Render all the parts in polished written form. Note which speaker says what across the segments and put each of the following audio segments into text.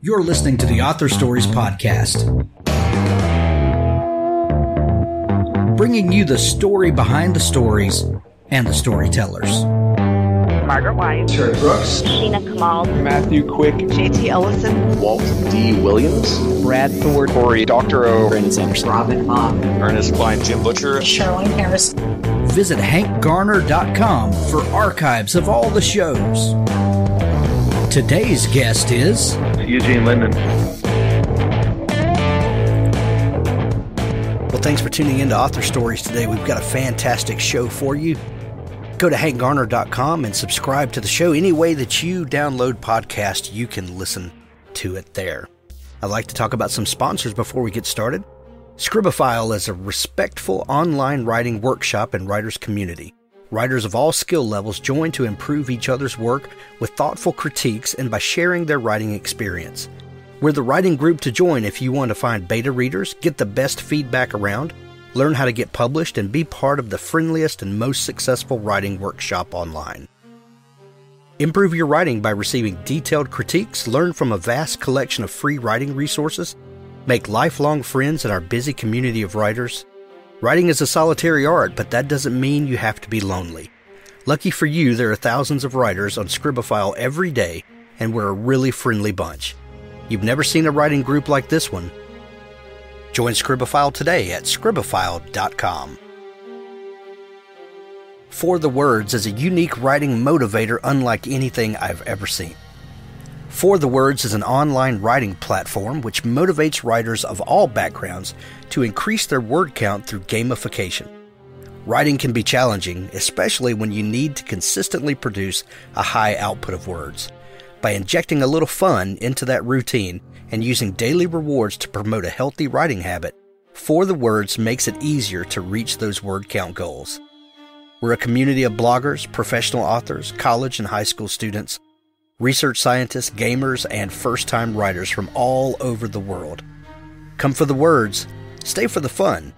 Speaker 1: You're listening to the Author Stories Podcast, bringing you the story behind the stories and the storytellers.
Speaker 2: Margaret White,
Speaker 3: Terry Brooks,
Speaker 2: Sheena Kamal,
Speaker 3: Matthew Quick,
Speaker 2: J.T. Ellison,
Speaker 3: Walt D. Williams,
Speaker 4: Brad Thor,
Speaker 3: Corey Doctorow,
Speaker 4: Brandon Sanderson,
Speaker 5: Robin Mott,
Speaker 3: Ernest Klein, Jim Butcher,
Speaker 5: Charlene Harris.
Speaker 1: Visit hankgarner.com for archives of all the shows. Today's guest is
Speaker 6: Eugene Linden.
Speaker 1: Well, thanks for tuning in to Author Stories today. We've got a fantastic show for you. Go to hankgarner.com and subscribe to the show. Any way that you download podcasts, you can listen to it there. I'd like to talk about some sponsors before we get started. Scribophile is a respectful online writing workshop and writers community. Writers of all skill levels join to improve each other's work with thoughtful critiques and by sharing their writing experience. We're the writing group to join if you want to find beta readers, get the best feedback around, learn how to get published, and be part of the friendliest and most successful writing workshop online. Improve your writing by receiving detailed critiques, learn from a vast collection of free writing resources, make lifelong friends in our busy community of writers. Writing is a solitary art, but that doesn't mean you have to be lonely. Lucky for you, there are thousands of writers on Scribophile every day, and we're a really friendly bunch. You've never seen a writing group like this one. Join Scribophile today at scribophile.com. For the Words is a unique writing motivator unlike anything I've ever seen. For the Words is an online writing platform which motivates writers of all backgrounds to increase their word count through gamification. Writing can be challenging, especially when you need to consistently produce a high output of words. By injecting a little fun into that routine and using daily rewards to promote a healthy writing habit, For the Words makes it easier to reach those word count goals. We're a community of bloggers, professional authors, college and high school students, research scientists, gamers, and first-time writers from all over the world. Come for the words, stay for the fun.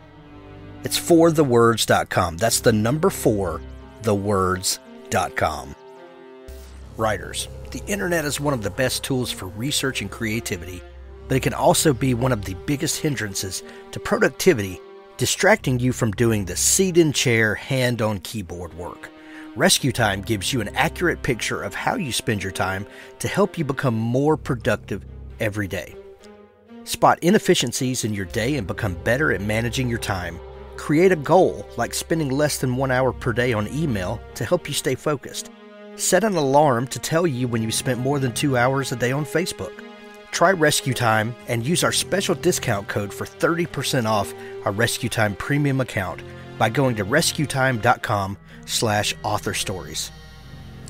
Speaker 1: It's forthewords.com. That's the number 4, thewords.com. Writers. The internet is one of the best tools for research and creativity, but it can also be one of the biggest hindrances to productivity, distracting you from doing the seat-in-chair, hand-on-keyboard work. Rescue Time gives you an accurate picture of how you spend your time to help you become more productive every day. Spot inefficiencies in your day and become better at managing your time. Create a goal, like spending less than 1 hour per day on email to help you stay focused. Set an alarm to tell you when you spent more than 2 hours a day on Facebook. Try Rescue Time and use our special discount code for 30% off our Rescue Time premium account by going to rescuetime.com/authorstories.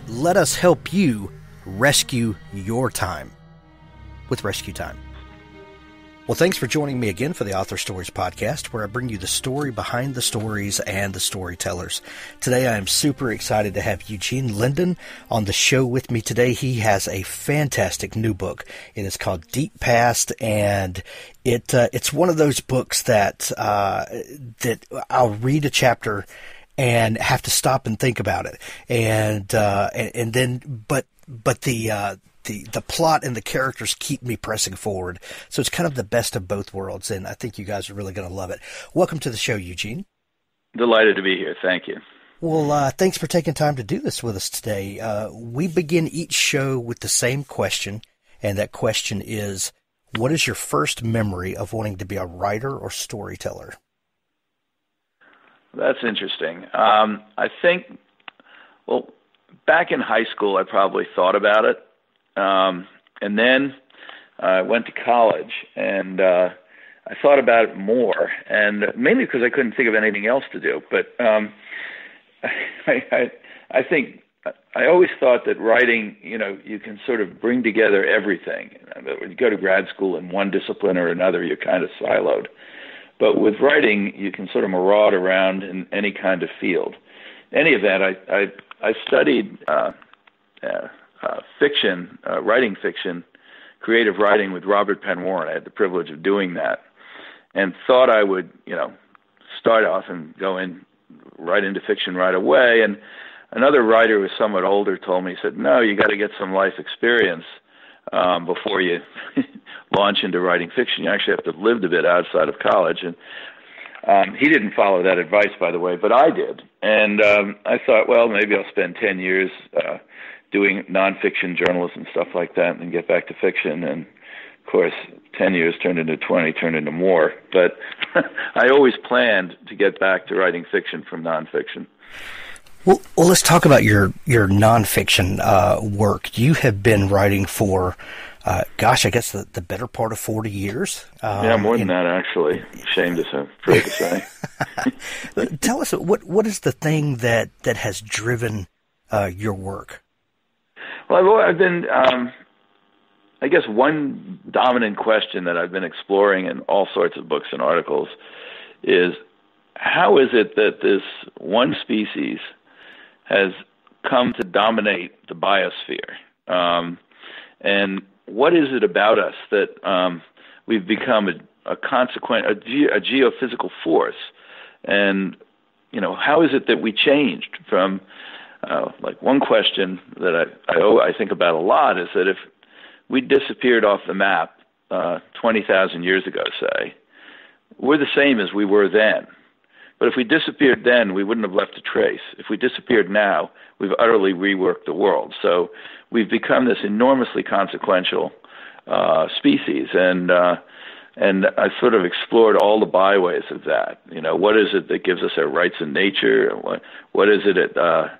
Speaker 1: Let us help you rescue your time with Rescue Time. Well, thanks for joining me again for the Author Stories Podcast, where I bring you the story behind the stories and the storytellers. Today, I am super excited to have Eugene Linden on the show with me today. He has a fantastic new book. It is called Deep Past, and it's one of those books that I'll read a chapter and have to stop and think about it, and then the plot and the characters keep me pressing forward. So it's kind of the best of both worlds, and I think you guys are really going to love it. Welcome to the show, Eugene.
Speaker 6: Delighted to be here. Thank you.
Speaker 1: Well, thanks for taking time to do this with us today. We begin each show with the same question, and that question is, what is your first memory of wanting to be a writer or storyteller?
Speaker 6: That's interesting. I think, back in high school, I probably thought about it. And then I went to college, and I thought about it more, and mainly because I couldn't think of anything else to do. But I think I always thought that writing, you can sort of bring together everything. When you go to grad school in one discipline or another, you're kind of siloed. But with writing, you can sort of maraud around in any kind of field. In any event, I studied fiction, writing fiction, creative writing with Robert Penn Warren. I had the privilege of doing that, and thought I would, start off and go in right into fiction right away. And another writer who was somewhat older told me, he said, no, you got to get some life experience before you launch into writing fiction. You actually have to have lived a bit outside of college. And he didn't follow that advice, by the way, but I did. And I thought, well, maybe I'll spend 10 years doing nonfiction journalism, stuff like that, and then get back to fiction. And, of course, 10 years turned into 20, turned into more. But I always planned to get back to writing fiction from nonfiction.
Speaker 1: Well, let's talk about your nonfiction work. You have been writing for, I guess the better part of 40 years.
Speaker 6: Yeah, more than that, actually. Shame to say, afraid to say.
Speaker 1: Tell us, what is the thing that has driven your work?
Speaker 6: Well, I've been, I guess one dominant question that I've been exploring in all sorts of books and articles is, how is it that this one species has come to dominate the biosphere? And what is it about us that we've become a geophysical force? And, how is it that we changed from, like one question that I think about a lot is that if we disappeared off the map 20,000 years ago, say, we're the same as we were then. But if we disappeared then, we wouldn't have left a trace. If we disappeared now, we've utterly reworked the world. So we've become this enormously consequential species, and I sort of explored all the byways of that. What is it that gives us our rights in nature? What is it that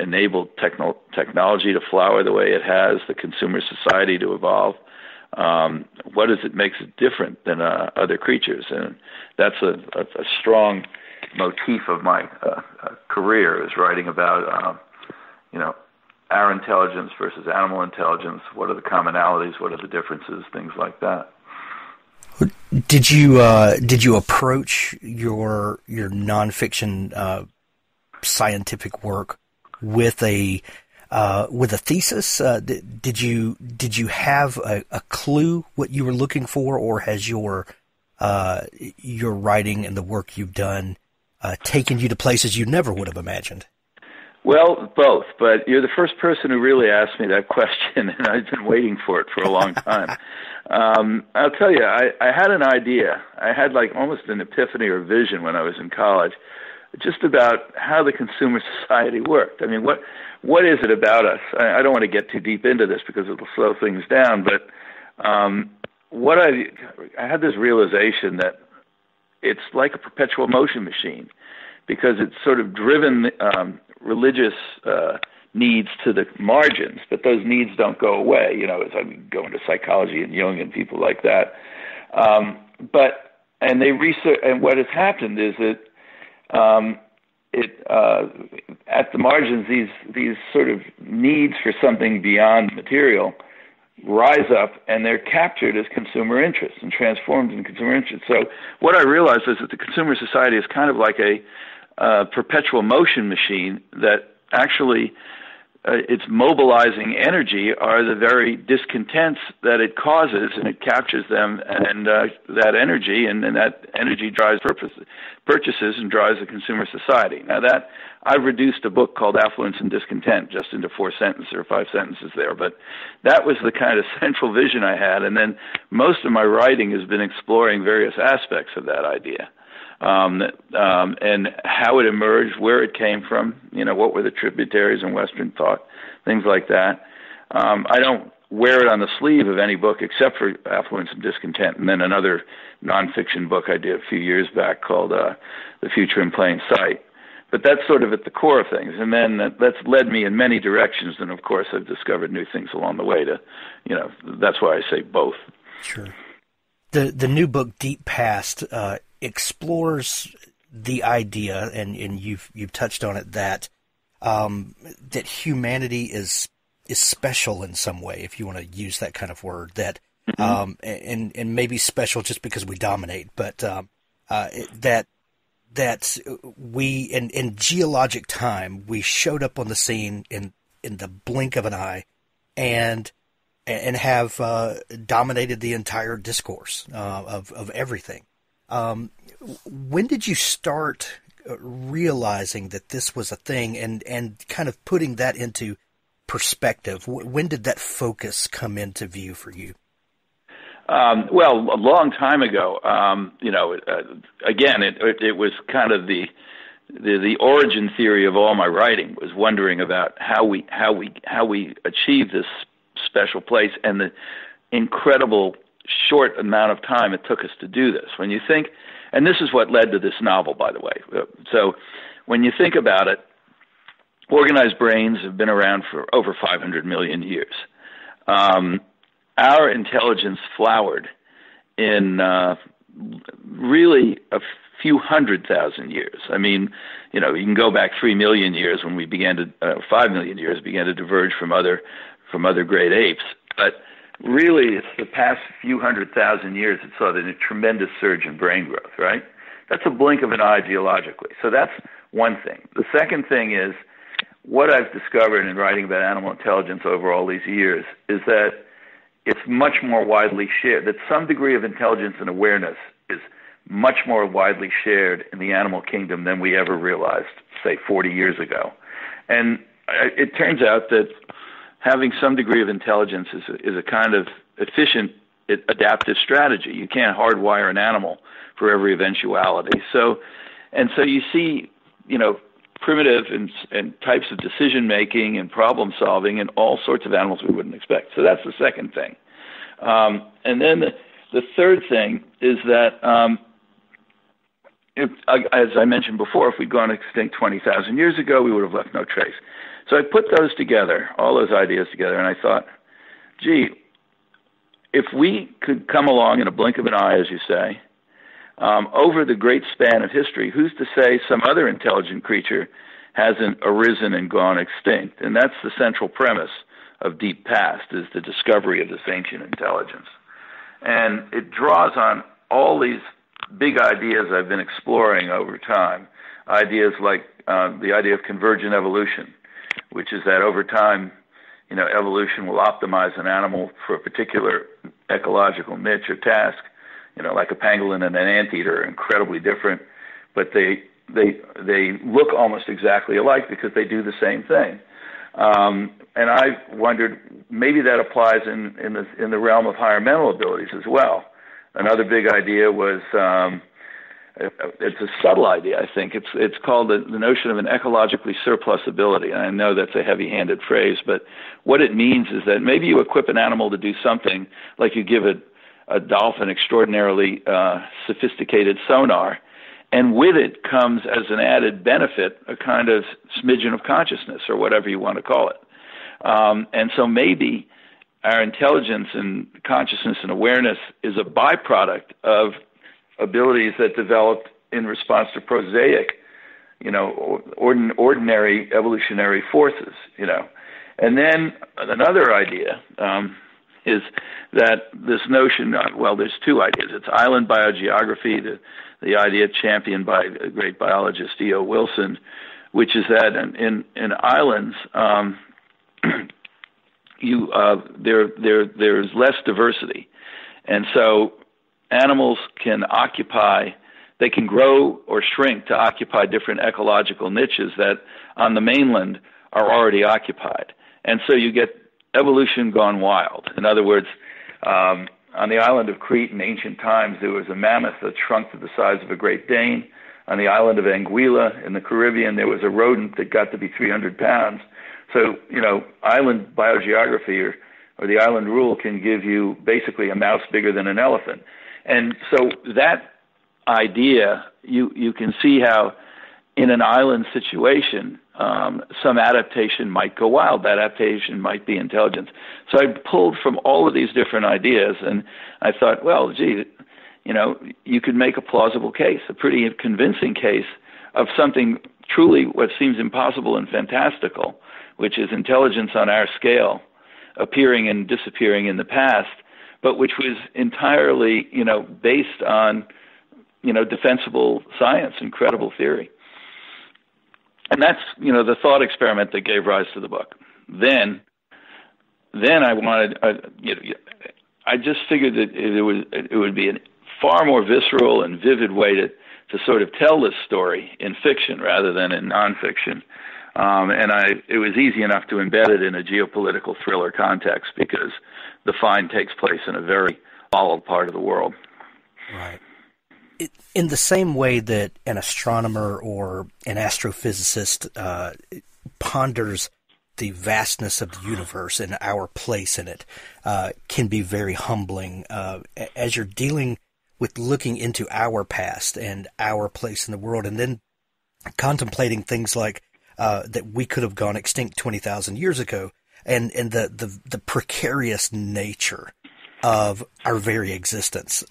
Speaker 6: enabled technology to flower the way it has, the consumer society to evolve? What is it makes it different than other creatures? And that's a strong motif of my career, is writing about our intelligence versus animal intelligence. What are the commonalities? What are the differences? Things like that.
Speaker 1: Did you approach your nonfiction scientific work with a thesis? Did you have a clue what you were looking for, or has your writing and the work you've done taken you to places you never would have imagined?
Speaker 6: Well, both, but you're the first person who really asked me that question, and I've been waiting for it for a long time. I'll tell you, I had an idea. I had like almost an epiphany or vision when I was in college, just about how the consumer society worked. I mean, what is it about us? I don't want to get too deep into this because it'll slow things down, but I had this realization that it's like a perpetual motion machine, because it's sort of driven religious needs to the margins, but those needs don't go away, as I go into psychology and Jung and people like that. And they research, and what has happened is that at the margins, these sort of needs for something beyond material rise up, and they're captured as consumer interest and transformed in consumer interest. So what I realized is that the consumer society is kind of like a perpetual motion machine that actually its mobilizing energy are the very discontents that it causes, and it captures them, and that energy, and that energy drives purchases and drives the consumer society. Now that, I've reduced a book called Affluence and Discontent just into 4 sentences or 5 sentences there, but that was the kind of central vision I had, and then most of my writing has been exploring various aspects of that idea. And how it emerged, where it came from, what were the tributaries in Western thought, things like that. I don't wear it on the sleeve of any book except for Affluence and Discontent, and then another nonfiction book I did a few years back called The Future in Plain Sight. But that's sort of at the core of things, and then that's led me in many directions, and of course I've discovered new things along the way that's why I say both. Sure.
Speaker 1: The new book, Deep Past, explores the idea, and you've touched on it, that humanity is special in some way, if you want to use that kind of word, that and maybe special just because we dominate, but that we in geologic time we showed up on the scene in the blink of an eye and have dominated the entire discourse of everything. When did you start realizing that this was a thing, and kind of putting that into perspective? When did that focus come into view for you?
Speaker 6: Well, a long time ago. Again, it was kind of the origin theory of all my writing was wondering about how we achieve this special place and the incredible short amount of time it took us to do this. When you think, and this is what led to this novel, by the way. So when you think about it, organized brains have been around for over 500 million years. Our intelligence flowered in really a few 100,000 years. I mean, you can go back 3 million years when we began to 5 million years began to diverge from other great apes. But really, it's the past few 100,000 years that saw the tremendous surge in brain growth. Right? That's a blink of an eye geologically. So that's one thing. The second thing is what I've discovered in writing about animal intelligence over all these years is that it's much more widely shared, that some degree of intelligence and awareness is much more widely shared in the animal kingdom than we ever realized, say, 40 years ago. And it turns out that having some degree of intelligence is a kind of efficient adaptive strategy. You can't hardwire an animal for every eventuality. So you see, primitive and types of decision-making and problem-solving in all sorts of animals we wouldn't expect. So that's the second thing. And then the third thing is that, as I mentioned before, if we'd gone extinct 20,000 years ago, we would have left no trace. So I put those together, all those ideas together, and I thought, gee, if we could come along in a blink of an eye, as you say, over the great span of history, who's to say some other intelligent creature hasn't arisen and gone extinct? And that's the central premise of Deep Past, is the discovery of this ancient intelligence. And it draws on all these big ideas I've been exploring over time, ideas like the idea of convergent evolution, which is that over time, evolution will optimize an animal for a particular ecological niche or task. Like a pangolin and an anteater are incredibly different, but they look almost exactly alike because they do the same thing. And I wondered maybe that applies in the realm of higher mental abilities as well. Another big idea was it's a subtle idea, I think. It's called the notion of an ecologically surplus ability. And I know that's a heavy-handed phrase, but what it means is that maybe you equip an animal to do something, like you give a dolphin extraordinarily sophisticated sonar, and with it comes as an added benefit a kind of smidgen of consciousness, or whatever you want to call it. And so maybe our intelligence and consciousness and awareness is a byproduct of abilities that developed in response to prosaic, ordinary evolutionary forces, And then another idea is that this notion, there's two ideas. It's island biogeography, the idea championed by a great biologist, E.O. Wilson, which is that in islands, there's less diversity. And so animals they can grow or shrink to occupy different ecological niches that on the mainland are already occupied. And so you get evolution gone wild. In other words, on the island of Crete in ancient times, there was a mammoth that shrunk to the size of a Great Dane. On the island of Anguilla in the Caribbean, there was a rodent that got to be 300 pounds. So, island biogeography or the island rule can give you basically a mouse bigger than an elephant. And so that idea, you can see how in an island situation, some adaptation might go wild. That adaptation might be intelligence. So I pulled from all of these different ideas, and I thought, well, gee, you could make a plausible case, a pretty convincing case of something truly what seems impossible and fantastical, which is intelligence on our scale, appearing and disappearing in the past, but which was entirely, based on, defensible science and credible theory. And that's, the thought experiment that gave rise to the book. Then I wanted, I just figured that it would be a far more visceral and vivid way to sort of tell this story in fiction rather than in nonfiction, It was easy enough to embed it in a geopolitical thriller context because the find takes place in a very volatile part of the world.
Speaker 1: Right. In the same way that an astronomer or an astrophysicist ponders the vastness of the universe and our place in it, can be very humbling. As you're dealing with looking into our past and our place in the world, and then contemplating things like that we could have gone extinct 20,000 years ago, and the precarious nature of our very existence.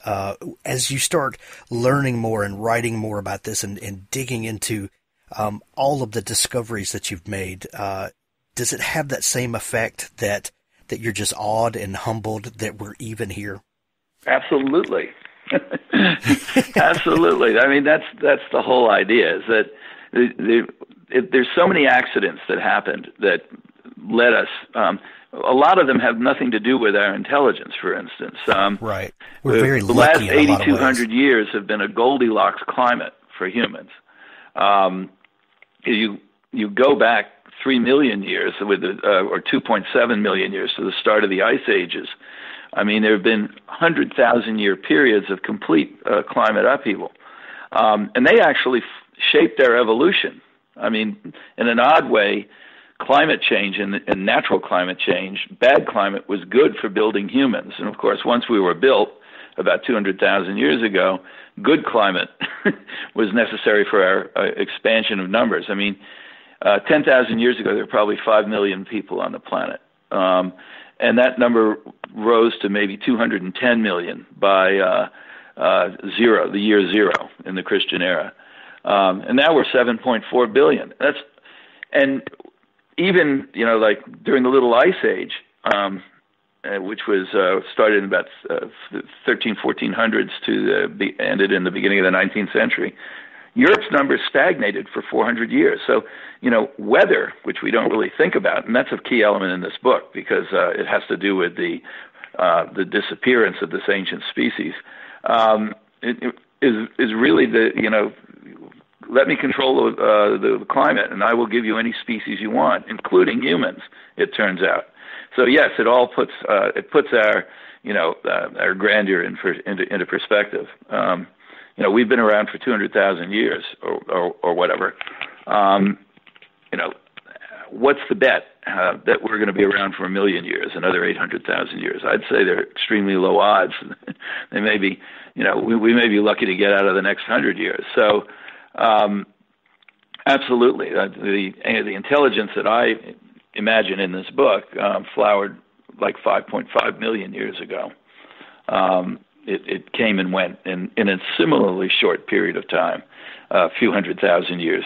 Speaker 1: As you start learning more and writing more about this and digging into all of the discoveries that you've made, does it have that same effect that you're just awed and humbled that we're even here?
Speaker 6: Absolutely. Absolutely. I mean, that's the whole idea, is that there's so many accidents that happened that led us. A lot of them have nothing to do with our intelligence, for instance.
Speaker 1: Right. We're very
Speaker 6: the
Speaker 1: lucky.
Speaker 6: The last 8,200 years have been a Goldilocks climate for humans. You go back 3 million years, or 2.7 million years to the start of the ice ages. I mean, there have been 100,000-year periods of complete climate upheaval. And they actually shaped our evolution. I mean, in an odd way, climate change and natural climate change, bad climate was good for building humans. And of course, once we were built about 200,000 years ago, good climate was necessary for our expansion of numbers. I mean, 10,000 years ago, there were probably 5 million people on the planet. And that number rose to maybe 210 million by the year zero in the Christian era. And now we're 7.4 billion. And even, like during the Little Ice Age, which was started in about 1400s ended in the beginning of the 19th century, Europe's numbers stagnated for 400 years. So, weather, which we don't really think about, and that's a key element in this book because it has to do with the disappearance of this ancient species, is really let me control the climate, and I will give you any species you want, including humans, it turns out. So yes, it all puts our grandeur into perspective. We've been around for 200,000 years or whatever. What's the bet that we're going to be around for 1 million years, another 800,000 years? I'd say they're extremely low odds. They may be, we may be lucky to get out of the next 100 years. So, absolutely, the intelligence that I imagine in this book flowered like 5.5 million years ago. It came and went in a similarly short period of time, a few 100,000 years,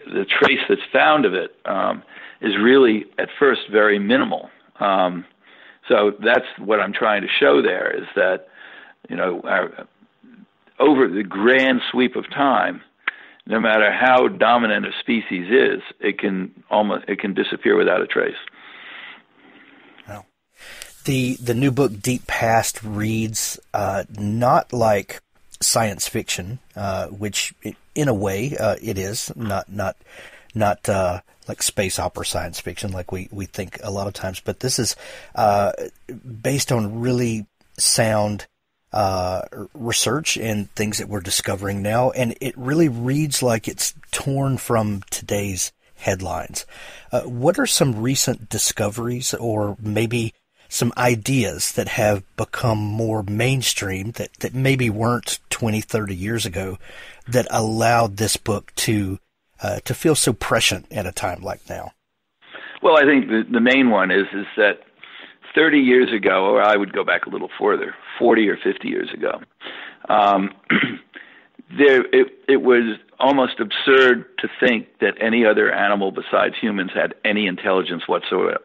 Speaker 6: the trace that's found of it is really at first very minimal. So that's what I'm trying to show there, is that over the grand sweep of time, no matter how dominant a species is, it can disappear without a trace.
Speaker 1: Well, the new book, Deep Past, reads not like science fiction, which in a way it is, not like space opera science fiction like we think a lot of times, but this is based on really sound research and things that we're discovering now, and it really reads like it's torn from today's headlines. What are some recent discoveries or maybe some ideas that have become more mainstream that maybe weren't 20, 30 years ago that allowed this book to feel so prescient at a time like now?
Speaker 6: Well, I think the main one is that 30 years ago, or I would go back a little further, 40 or 50 years ago, it was almost absurd to think that any other animal besides humans had any intelligence whatsoever,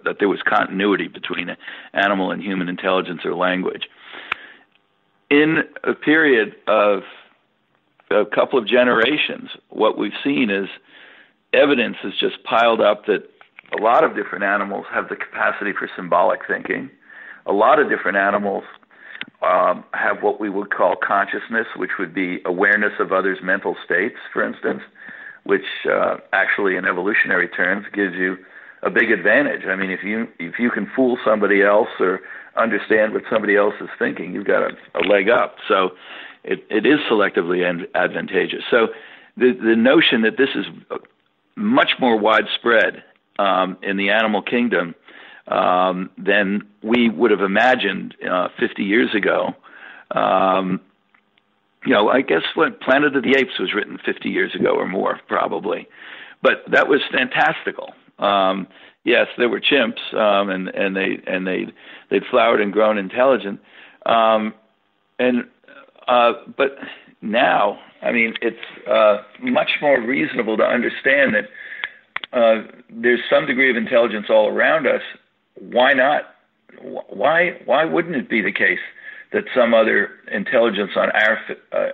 Speaker 6: that there was continuity between animal and human intelligence or language. In a period of a couple of generations, what we've seen is evidence has just piled up that a lot of different animals have the capacity for symbolic thinking. A lot of different animals have what we would call consciousness, which would be awareness of others' mental states, for instance, which actually in evolutionary terms gives you a big advantage. I mean, if you can fool somebody else or understand what somebody else is thinking, you've got a leg up. So it is selectively advantageous. So the notion that this is much more widespread in the animal kingdom than we would have imagined 50 years ago. I guess what Planet of the Apes was written 50 years ago or more, probably. But that was fantastical. Yes, there were chimps, and they'd flowered and grown intelligent. But now, I mean, it's much more reasonable to understand that there's some degree of intelligence all around us. Why not? Why wouldn't it be the case that some other intelligence on our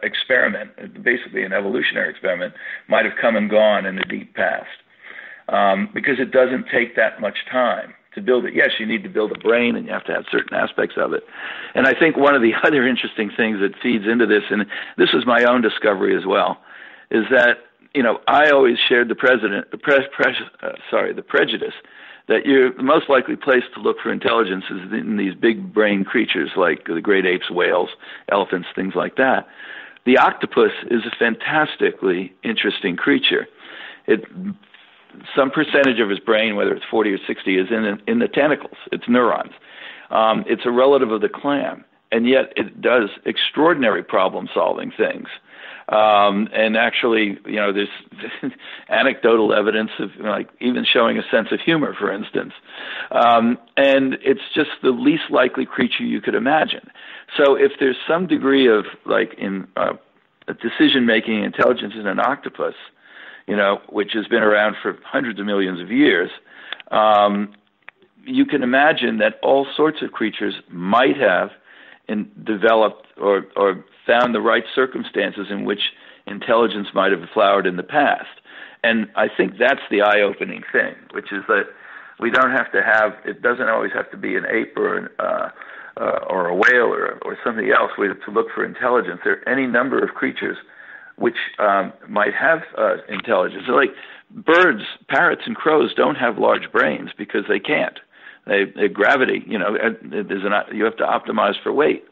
Speaker 6: experiment, basically an evolutionary experiment, might have come and gone in the deep past? Because it doesn't take that much time to build it. Yes, you need to build a brain, and you have to have certain aspects of it. And I think one of the other interesting things that feeds into this, and this is my own discovery as well, is that I always shared the prejudice that you're the most likely place to look for intelligence is in these big brain creatures like the great apes, whales, elephants, things like that. The octopus is a fantastically interesting creature. Some percentage of his brain, whether it's 40 or 60, is in the tentacles. It's neurons. It's a relative of the clam, and yet it does extraordinary problem-solving things. And actually, there's anecdotal evidence of even showing a sense of humor, for instance. And it's just the least likely creature you could imagine. So if there's some degree of decision-making intelligence in an octopus, which has been around for hundreds of millions of years, you can imagine that all sorts of creatures might have developed or found the right circumstances in which intelligence might have flowered in the past. And I think that's the eye-opening thing, which is that we don't have to have, it doesn't always have to be an ape or a whale or something else to look for intelligence. There are any number of creatures which might have intelligence. So like birds, parrots, and crows don't have large brains because they can't. They gravity, you have to optimize for weight.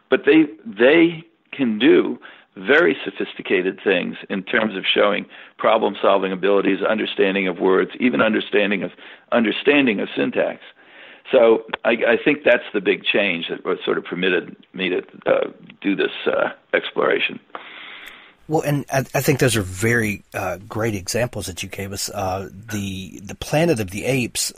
Speaker 6: But they can do very sophisticated things in terms of showing problem-solving abilities, understanding of words, even understanding of syntax. So I think that's the big change that sort of permitted me to do this exploration.
Speaker 1: Well, and I think those are very great examples that you gave us. The Planet of the Apes,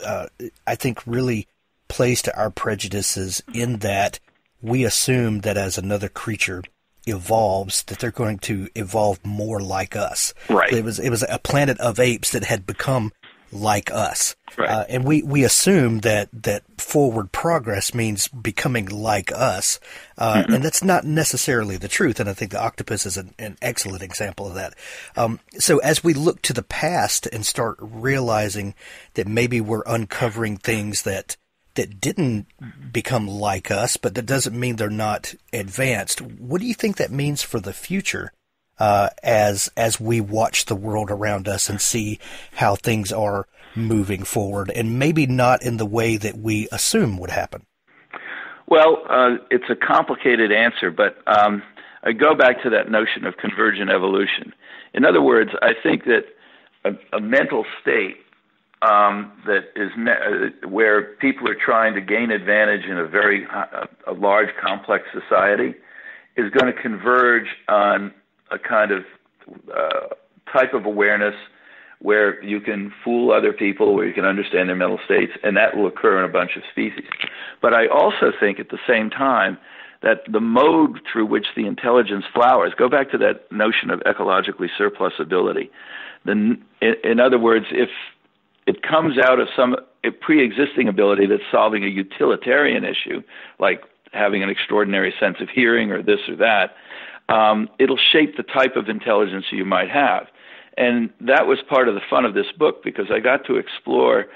Speaker 1: I think, really plays to our prejudices in that we assume that as another creature evolves, that they're going to evolve more like us.
Speaker 6: Right.
Speaker 1: It was a planet of apes that had become like us.
Speaker 6: Right.
Speaker 1: And we assume that forward progress means becoming like us. And that's not necessarily the truth. And I think the octopus is an excellent example of that. So as we look to the past and start realizing that maybe we're uncovering things that didn't become like us, but that doesn't mean they're not advanced. What do you think that means for the future as we watch the world around us and see how things are moving forward, and maybe not in the way that we assume would happen?
Speaker 6: Well, it's a complicated answer, but I go back to that notion of convergent evolution. In other words, I think that a mental state that is where people are trying to gain advantage in a large, complex society is going to converge on a kind of type of awareness where you can fool other people, where you can understand their mental states, and that will occur in a bunch of species. But I also think at the same time that the mode through which the intelligence flowers, go back to that notion of ecologically surplus ability. In other words, if it comes out of a pre-existing ability that's solving a utilitarian issue, like having an extraordinary sense of hearing or this or that, it'll shape the type of intelligence you might have. And that was part of the fun of this book, because I got to explore,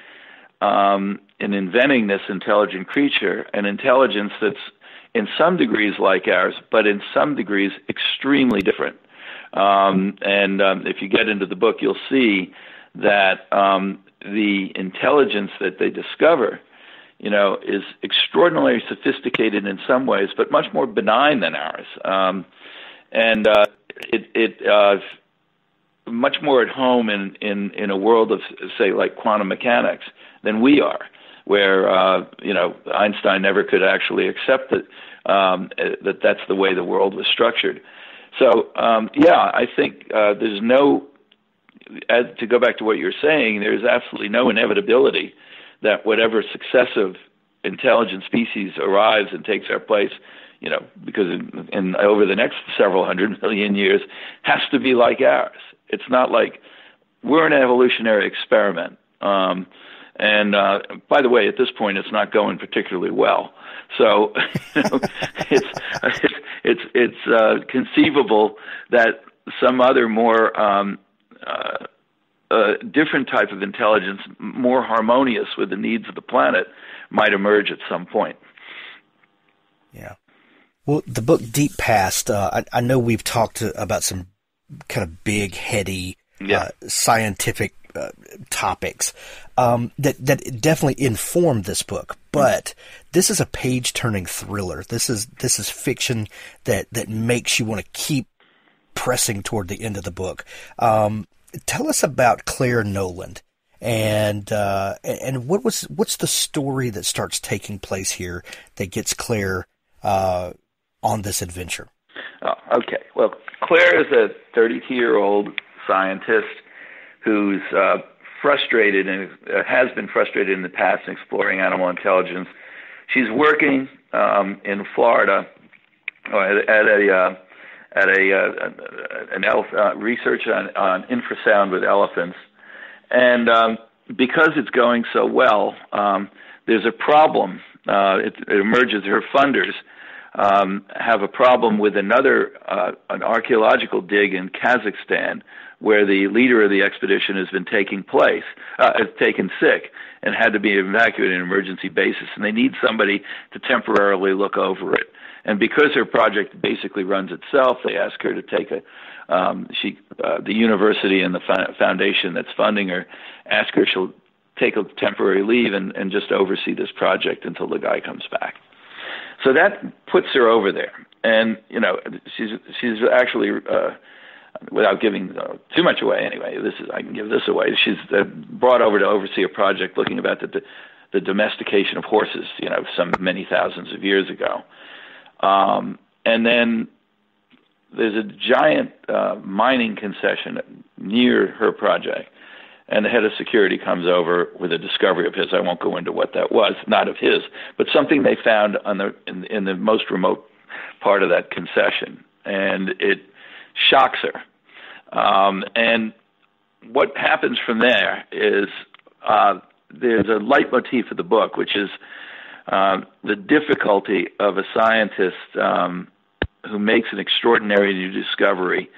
Speaker 6: in inventing this intelligent creature, an intelligence that's in some degrees like ours, but in some degrees extremely different. If you get into the book, you'll see that the intelligence that they discover, is extraordinarily sophisticated in some ways, but much more benign than ours. It much more at home in a world of, say, like quantum mechanics than we are, where Einstein never could actually accept that that's the way the world was structured. So I think there's no, to go back to what you're saying, there's absolutely no inevitability that whatever successive intelligent species arrives and takes our place, because in over the next several 100 million years, has to be like ours. It's not like we're an evolutionary experiment. By the way, at this point, it's not going particularly well. So it's conceivable that some other more different type of intelligence, more harmonious with the needs of the planet, might emerge at some point.
Speaker 1: Yeah. Well, the book Deep Past, I know we've talked about some kind of big, heady, scientific topics that definitely informed this book. But this is a page-turning thriller. This is fiction that makes you want to keep pressing toward the end of the book. Tell us about Claire Knowland, and what's the story that starts taking place here that gets Claire on this adventure?
Speaker 6: Okay. Well, Claire is a 32-year-old scientist who's frustrated and has been frustrated in the past in exploring animal intelligence. She's working in Florida at research on infrasound with elephants, and because it's going so well, there's a problem. It emerges. Her funders have a problem with an archaeological dig in Kazakhstan, where the leader of the expedition has been taken sick and had to be evacuated on an emergency basis, and they need somebody to temporarily look over it. And because her project basically runs itself, they ask her to take the university and the foundation that's funding her ask her she'll take a temporary leave and just oversee this project until the guy comes back. So that puts her over there, and she's actually without giving too much away. Anyway, I can give this away. She's brought over to oversee a project looking about the domestication of horses, some many thousands of years ago. And then there's a giant mining concession near her project, and the head of security comes over with a discovery of his. I won't go into what that was, not of his, but something they found in the most remote part of that concession, and it shocks her. And what happens from there is there's a leitmotif of the book, which is the difficulty of a scientist who makes an extraordinary new discovery,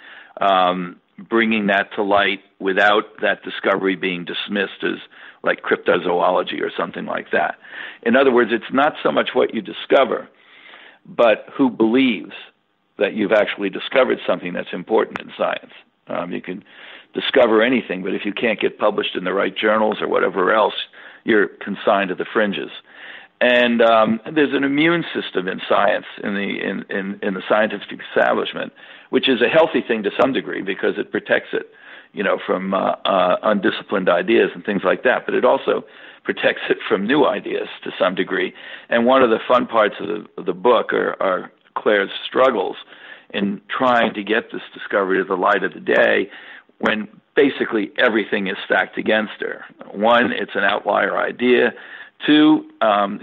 Speaker 6: bringing that to light without that discovery being dismissed as like cryptozoology or something like that. In other words, it's not so much what you discover, but who believes that you've actually discovered something that's important in science. You can discover anything, but if you can't get published in the right journals or whatever else, you're consigned to the fringes. And there's an immune system in science, in the scientific establishment, which is a healthy thing to some degree because it protects it, from undisciplined ideas and things like that. But it also protects it from new ideas to some degree. And one of the fun parts of the book are Claire's struggles in trying to get this discovery to the light of the day when basically everything is stacked against her. One, it's an outlier idea. Two,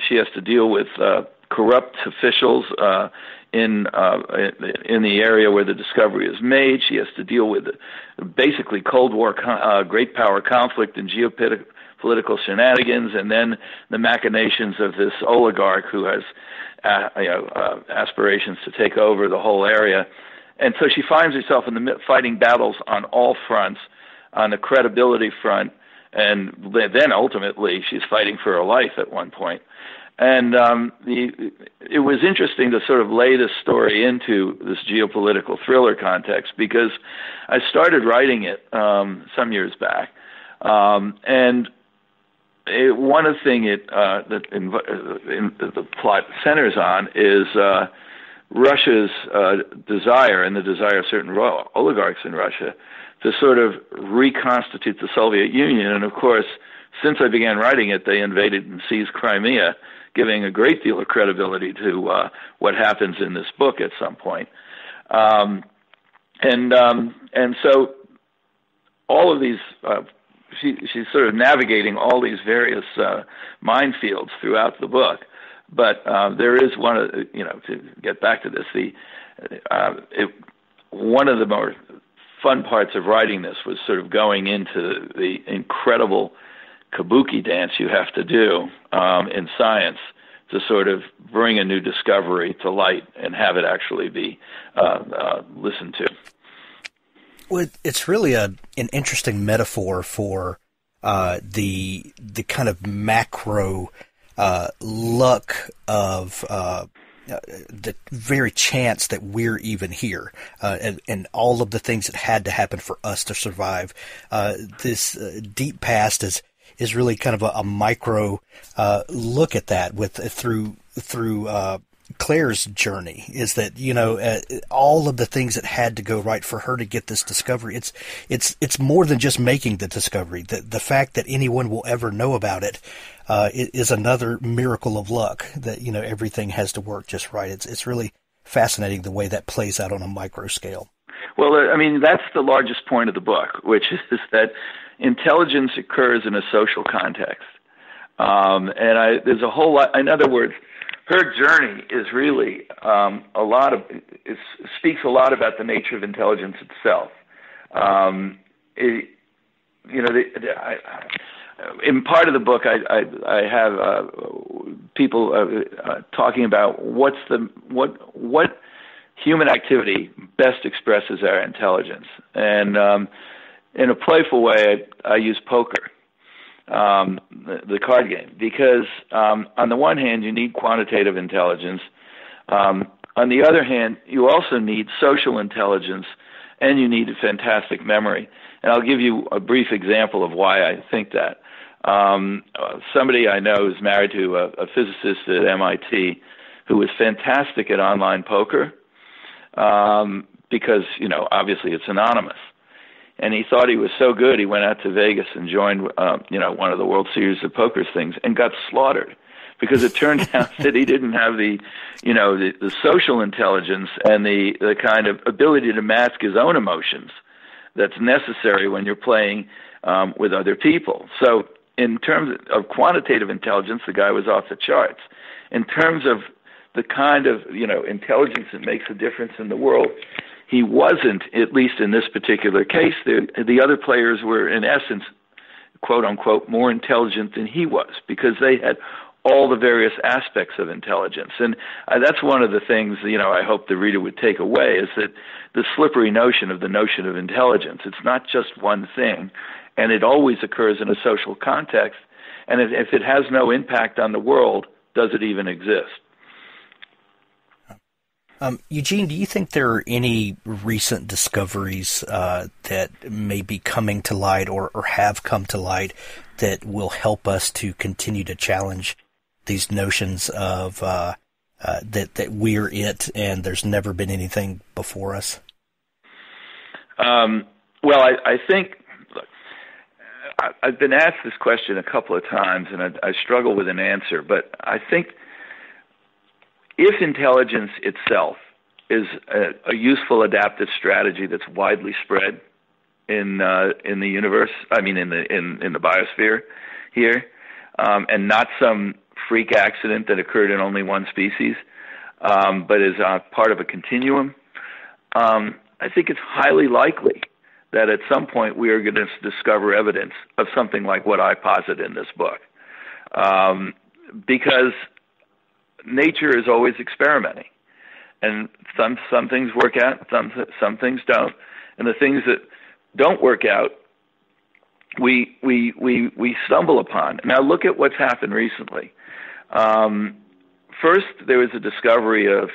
Speaker 6: she has to deal with corrupt officials in the area where the discovery is made. She has to deal with basically Cold War great power conflict and geopolitical shenanigans, and then the machinations of this oligarch who has aspirations to take over the whole area. And so she finds herself fighting battles on all fronts, on the credibility front, and then ultimately she's fighting for her life at one point. And it was interesting to sort of lay this story into this geopolitical thriller context, because I started writing it some years back, and one of the things that the plot centers on is Russia's desire, and the desire of certain oligarchs in Russia, to sort of reconstitute the Soviet Union. And of course, since I began writing it, they invaded and seized Crimea, giving a great deal of credibility to what happens in this book at some point. And so all of these, she's sort of navigating all these various minefields throughout the book. But there is one, to get back to this, one of the more fun parts of writing this was sort of going into the incredible kabuki dance you have to do in science to sort of bring a new discovery to light and have it actually be listened to.
Speaker 1: Well, it's really an interesting metaphor for the kind of macro luck of the very chance that we're even here, and all of the things that had to happen for us to survive. This deep past is really kind of a micro look at that through Claire's journey, is that all of the things that had to go right for her to get this discovery. It's more than just making the discovery. The fact that anyone will ever know about it is another miracle of luck. That everything has to work just right. It's really fascinating the way that plays out on a micro scale.
Speaker 6: Well, I mean, that's the largest point of the book, which is that intelligence occurs in a social context, there's a whole lot. In other words, her journey is really it speaks a lot about the nature of intelligence itself. In part of the book, I have people talking about what human activity best expresses our intelligence, and in a playful way, I use poker. The card game, because on the one hand you need quantitative intelligence, on the other hand you also need social intelligence, and you need a fantastic memory. And I'll give you a brief example of why I think that. Somebody I know is married to a physicist at MIT who was fantastic at online poker, because obviously it's anonymous. And he thought he was so good, he went out to Vegas and joined, one of the World Series of Poker things, and got slaughtered, because it turned out that he didn't have the social intelligence and the kind of ability to mask his own emotions that's necessary when you're playing with other people. So in terms of quantitative intelligence, the guy was off the charts. In terms of the kind of intelligence that makes a difference in the world, he wasn't, at least in this particular case. The other players were, in essence, quote unquote, more intelligent than he was, because they had all the various aspects of intelligence. And that's one of the things, I hope the reader would take away, is that the slippery notion of intelligence. It's not just one thing, and it always occurs in a social context. And if it has no impact on the world, does it even exist?
Speaker 1: Eugene, do you think there are any recent discoveries that may be coming to light or have come to light that will help us to continue to challenge these notions of that we're it and there's never been anything before us?
Speaker 6: Well, I think, look, I've been asked this question a couple of times, and I struggle with an answer, but I think if intelligence itself is a useful adaptive strategy that's widely spread in the universe, I mean in the biosphere here, and not some freak accident that occurred in only one species, but is part of a continuum, I think it's highly likely that at some point we are going to discover evidence of something like what I posit in this book, because nature is always experimenting, and some things work out, some things don't, and the things that don't work out, we stumble upon. Now look at what's happened recently. First, there was a discovery of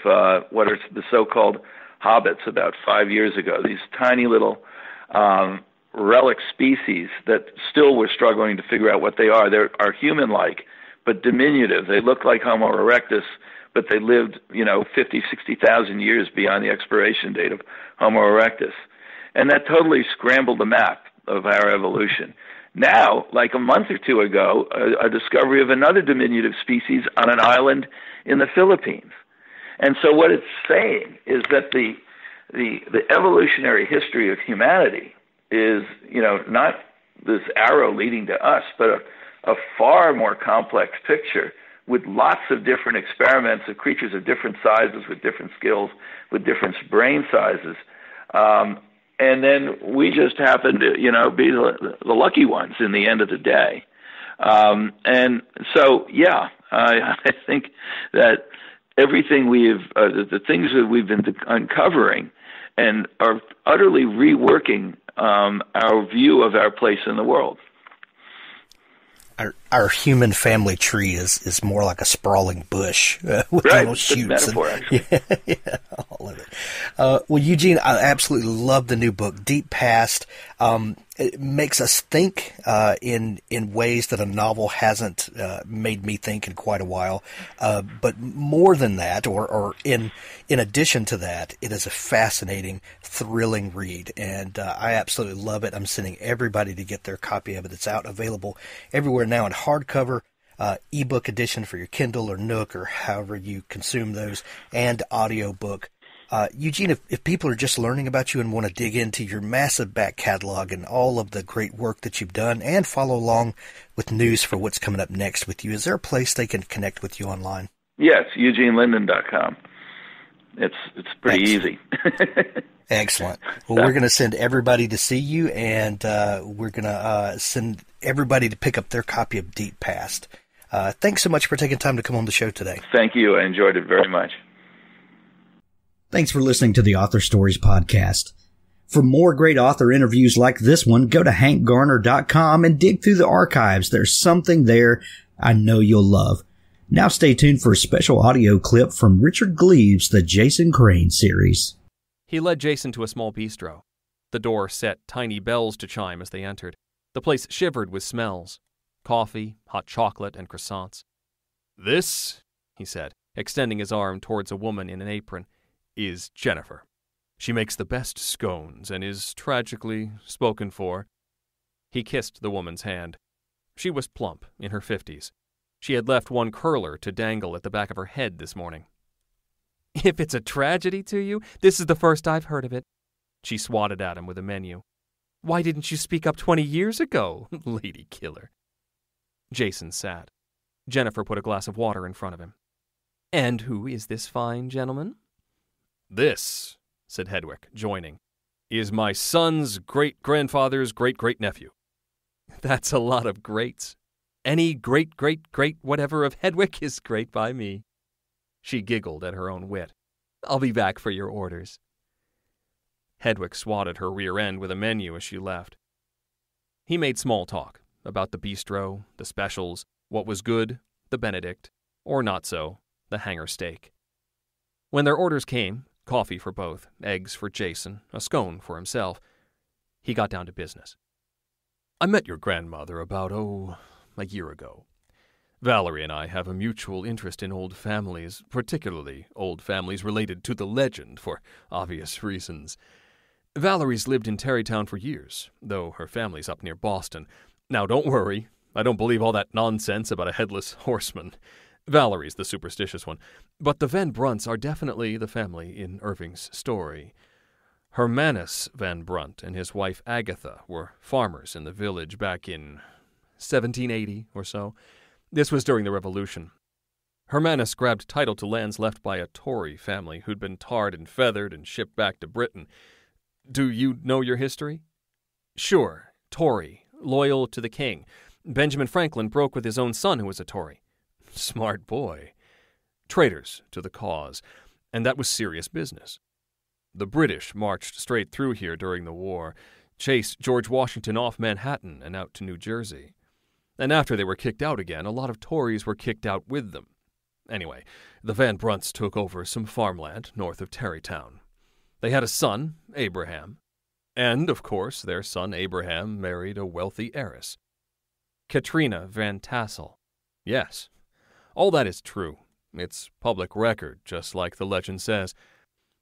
Speaker 6: what are the so-called Hobbits about 5 years ago, these tiny little relic species that still we're struggling to figure out what they are. They are human-like, but diminutive. They look like Homo erectus, but they lived, 50, 60,000 years beyond the expiration date of Homo erectus. And that totally scrambled the map of our evolution. Now, like a month or two ago, a discovery of another diminutive species on an island in the Philippines. And so what it's saying is that the evolutionary history of humanity is, not this arrow leading to us, but a far more complex picture with lots of different experiments of creatures of different sizes, with different skills, with different brain sizes. And then we just happen to, be the lucky ones in the end of the day. And so, I think that everything the things that we've been uncovering and are utterly reworking our view of our place in the world.
Speaker 1: Our human family tree is more like a sprawling bush with
Speaker 6: right.
Speaker 1: little shoots.
Speaker 6: Metaphor, actually.
Speaker 1: Yeah, all of it. Well, Eugene, I absolutely love the new book, Deep Past. It makes us think in ways that a novel hasn't made me think in quite a while. But more than that, or in addition to that, it is a fascinating, thrilling read, and I absolutely love it. I'm sending everybody to get their copy of it. It's out, available everywhere now in hardcover, ebook edition for your Kindle or Nook or however you consume those, and audiobook. Eugene, if people are just learning about you and want to dig into your massive back catalog and all of the great work that you've done and follow along with news for what's coming up next with you, is there a place they can connect with you online?
Speaker 6: Yes, EugeneLinden.com. It's pretty easy.
Speaker 1: Excellent. Well, we're going to send everybody to see you, and we're going to send everybody to pick up their copy of Deep Past. Thanks so much for taking time to come on the show today.
Speaker 6: Thank you. I enjoyed it very much.
Speaker 4: Thanks for listening to the Author Stories podcast. For more great author interviews like this one, go to hankgarner.com and dig through the archives. There's something there I know you'll love. Now stay tuned for a special audio clip from Richard Gleaves' The Jason Crane series.
Speaker 5: He led Jason to a small bistro. The door set tiny bells to chime as they entered. The place shivered with smells. Coffee, hot chocolate, and croissants. "This," he said, extending his arm towards a woman in an apron, "is Jennifer. She makes the best scones and is tragically spoken for." He kissed the woman's hand. She was plump, in her 50s. She had left one curler to dangle at the back of her head this morning. "If it's a tragedy to you, this is the first I've heard of it." She swatted at him with a menu. "Why didn't you speak up 20 years ago, lady killer?" Jason sat. Jennifer put a glass of water in front of him. "And who is this fine gentleman?" "This," said Hedwig, joining, "is my son's great-grandfather's great-great-nephew." "That's a lot of greats. Any great-great-great-whatever of Hedwig is great by me." She giggled at her own wit. "I'll be back for your orders." Hedwig swatted her rear end with a menu as she left. He made small talk about the bistro, the specials, what was good, the Benedict, or not so, the hanger steak. When their orders came, coffee for both, eggs for Jason, a scone for himself, he got down to business. "I met your grandmother about, a year ago. Valerie and I have a mutual interest in old families, particularly old families related to the legend for obvious reasons. Valerie's lived in Tarrytown for years, though her family's up near Boston. Now, don't worry. I don't believe all that nonsense about a headless horseman. Valerie's the superstitious one. But the Van Brunts are definitely the family in Irving's story. Hermanus Van Brunt and his wife Agatha were farmers in the village back in 1780 or so. This was during the Revolution. Hermanus grabbed title to lands left by a Tory family who'd been tarred and feathered and shipped back to Britain. Do you know your history? Sure, Tory, loyal to the king. Benjamin Franklin broke with his own son who was a Tory. Smart boy. Traitors to the cause, and that was serious business. The British marched straight through here during the war, chased George Washington off Manhattan and out to New Jersey. And after they were kicked out again, a lot of Tories were kicked out with them. Anyway, the Van Brunts took over some farmland north of Terrytown. They had a son, Abraham. And, of course, their son Abraham married a wealthy heiress, Katrina Van Tassel. Yes, all that is true. It's public record, just like the legend says.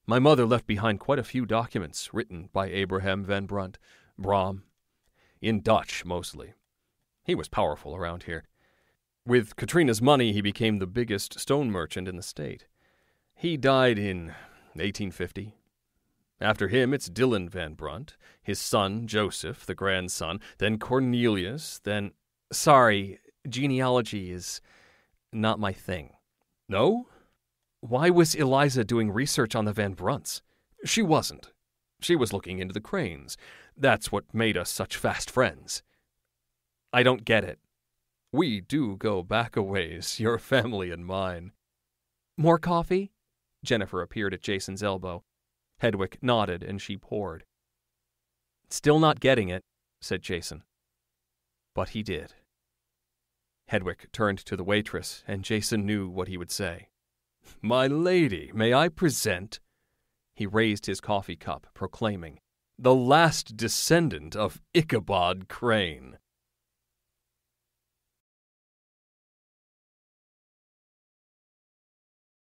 Speaker 5: My mother left behind quite a few documents written by Abraham Van Brunt, Brom, in Dutch mostly. He was powerful around here. With Katrina's money, he became the biggest stone merchant in the state. He died in 1850. After him, it's Dylan Van Brunt, his son Joseph, the grandson, then Cornelius, then... Sorry, genealogy is not my thing. No? Why was Eliza doing research on the Van Brunts? She wasn't. She was looking into the Cranes. That's what made us such fast friends. I don't get it. We do go back a ways, your family and mine. More coffee? Jennifer appeared at Jason's elbow. Hedwig nodded, and she poured. Still not getting it, said Jason. But he did. Hedwig turned to the waitress, and Jason knew what he would say. My lady, may I present? He raised his coffee cup, proclaiming, the last descendant of Ichabod Crane.